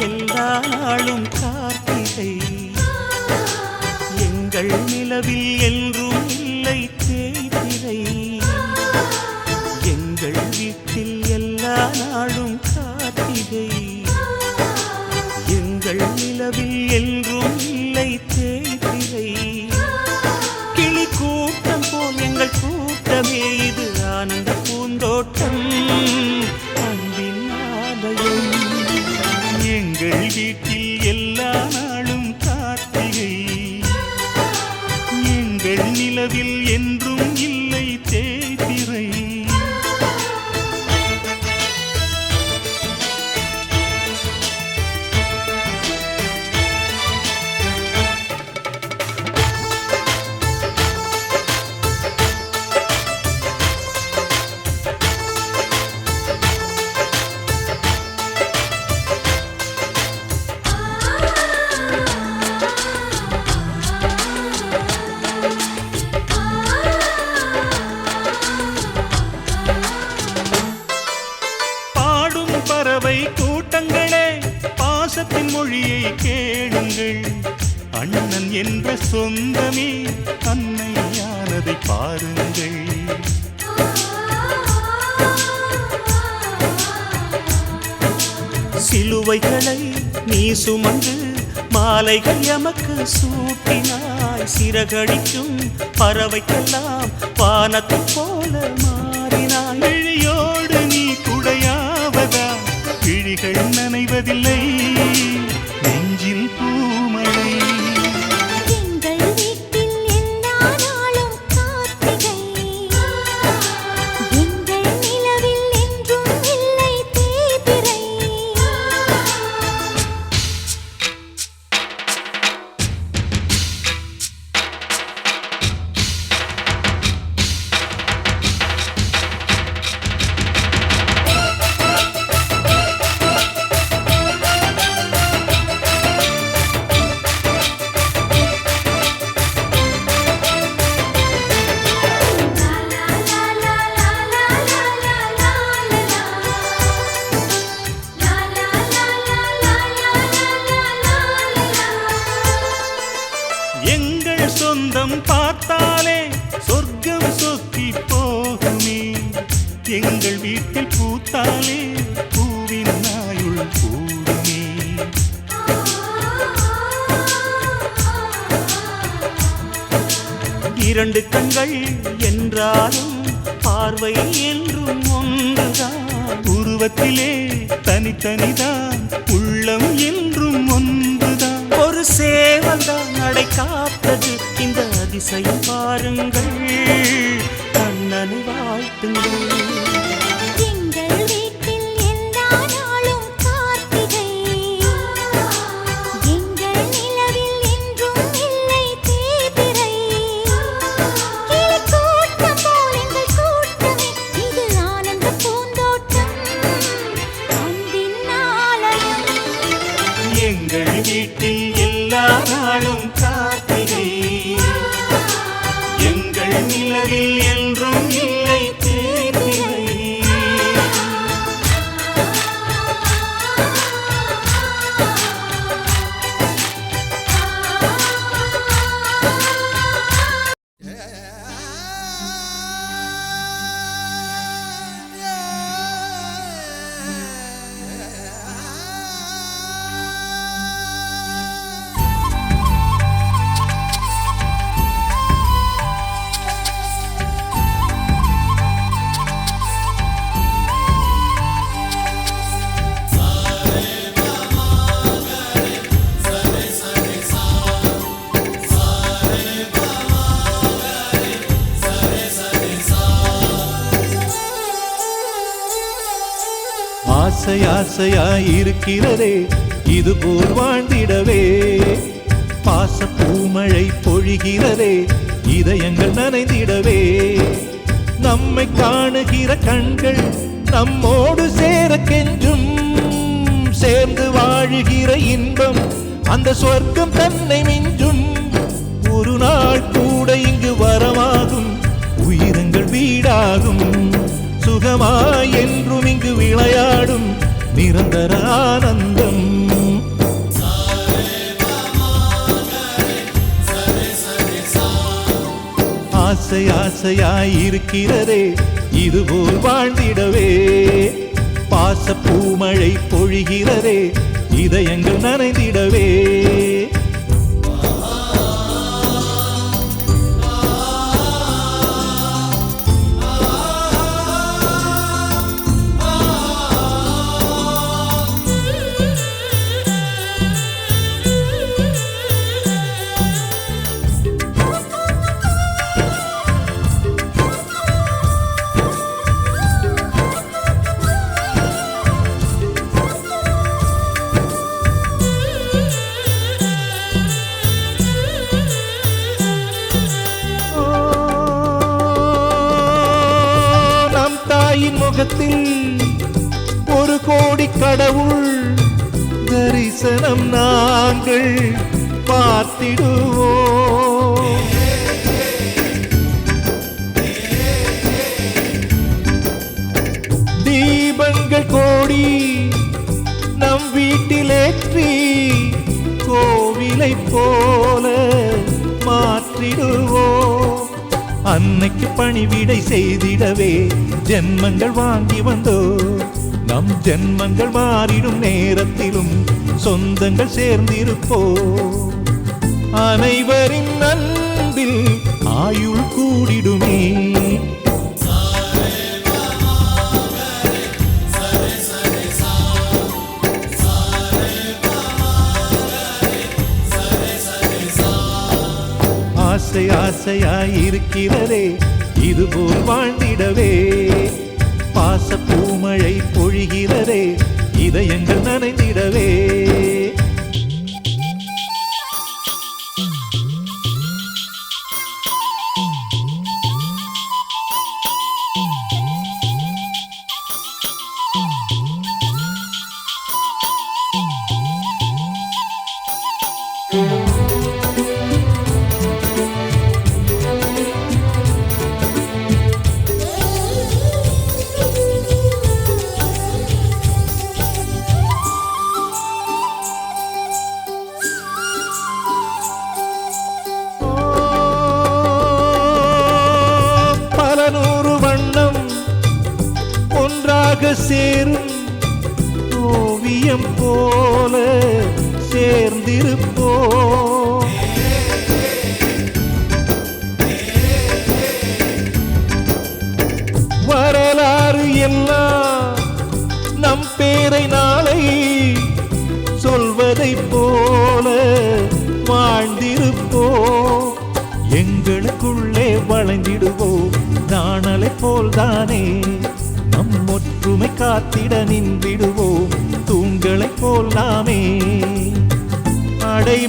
எல்லா நாளும் கார்த்திகை எங்கள் நிலவில் என்றும் இல்லை தேய்பிறை எங்கள் வீட்டில் எல்லா நாளும் கார்த்திகை எங்கள் நிலவில் என்றும் இல்லை தேய்பிறை கிளி கூட்டம் போல் எங்கள் கூட்டமே இது ஆனந்த பூந்தோட்டம் அன்பின் ஆலயம் எங்கள் வீட்டில் எல்லா நாளும் கார்த்திகை எங்கள் நிலவில் என்றும் இல்லை தேய்பிறை பறவை கூட்டங்களே பாசத்தின் மொழியை கேளுங்கள் அண்ணன் என்ற சொந்தமே அன்னையானதை பாருங்கள் சிலுவைகளை நீ சுமந்து மாலைகள் எமக்கு சூட்டினாய் சிறகடிக்கும் பறவைக்கெல்லாம் வானத்தை போல மாறினாய் விழியோடு நீ குடையாவதா விழிகள் நனைவதில்லை நெஞ்சில் பூமழை எங்கள் வீட்டில் எல்லா நாளும் கார்த்திகை எங்கள் நிலவில் என்றும் இல்லை தேய்பிறை எங்கள் சொந்தம் பார்த்தாலே சொர்க்கம் சொத்தி போகுமே எங்கள் வீட்டில் பூத்தாலே பூவின் நாயுள் கூடுமே இரண்டு கண்கள் என்றாலும் பார்வை என்றும் ஒன்றுதான் உருவத்திலே தனித்தனிதான் உள்ளம் என்றும் ஒன்றுதான் ஒரு சேவல்தான் நடை காத்தது இந்த அதிசயம் பாருங்கள் கண்ணனை வாழ்த்துங்கள் எங்கள் வீட்டில் எல்லா நாளும் கார்த்திகை எங்கள் நிலவில் என்றும் இல்லை தேய்பிறை கிளி கூட்டம் போல் எங்கள் கூட்டமே இது ஆனந்த பூந்தோட்டம் அன்பின் ஆலயம் எங்கள் வீட்டில் எல்லா நாளும் கார்த்திகை எங்கள் நிலவில் என்றும் இல்லை தேய்பிறை ஆசை ஆசையாயிருக்கிறதே இதுபோல் வாழ்ந்திடவே பாச பூமழை பொழிகிறதே இதயங்கள் நனைந்திடவே நம்மை காணுகிற கண்கள் நம்மோடு சேர கெஞ்சும் சேர்ந்து வாழுகிற இன்பம் அந்த சொர்க்கம் தன்னை மிஞ்சும் ஒரு நாள் கூட இங்கு வரமாகும் உயிரங்கள் வீடாகும் சுகமாய் என்றும் இங்கு விளையாடும் நிரந்தர ஆனந்தம் ஆசை ஆசையாய் இருக்கிறதே இதுபோல் வாழ்ந்திடவே பாச பூமழை பொழிகிறதே இதயங்கள் நனைந்திடவே முகத்தில் ஒரு கோடி கடவுள் தரிசனம் நாங்கள் பார்த்திடுவோம் தீபங்கள் கோடி நம் வீட்டிலேற்றி கோவிலை போல மாற்றிடுவோம் அன்னைக்கு பணிவிடை செய்திடவே ஜென்மங்கள் வாங்கி வந்தோ நம் ஜென்மங்கள் மாறிடும் நேரத்திலும் சொந்தங்கள் சேர்ந்திருப்போ அனைவரின் அன்பில் ஆயுள் கூடிடுமே ஆசை ஆசையாய் இருக்கிறதே இதுபோல் வாழ்ந்திடவே பாச பூமழை பொழிகிறதே இதயங்கள் நனைந்திடவே சேரும் ஓவியம் போல சேர்ந்திருப்போ வரலாறு எல்லாம் நம் பேரை நாளை சொல்வதை போல வாழ்ந்திருப்போ எங்களுக்குள்ளே வளைந்திடுவோம் நாணலை போல்தானே நம் ஒற்றுமை காத்திட நின்றிடுவோம் தூண்களைப் போல் நாமே அடை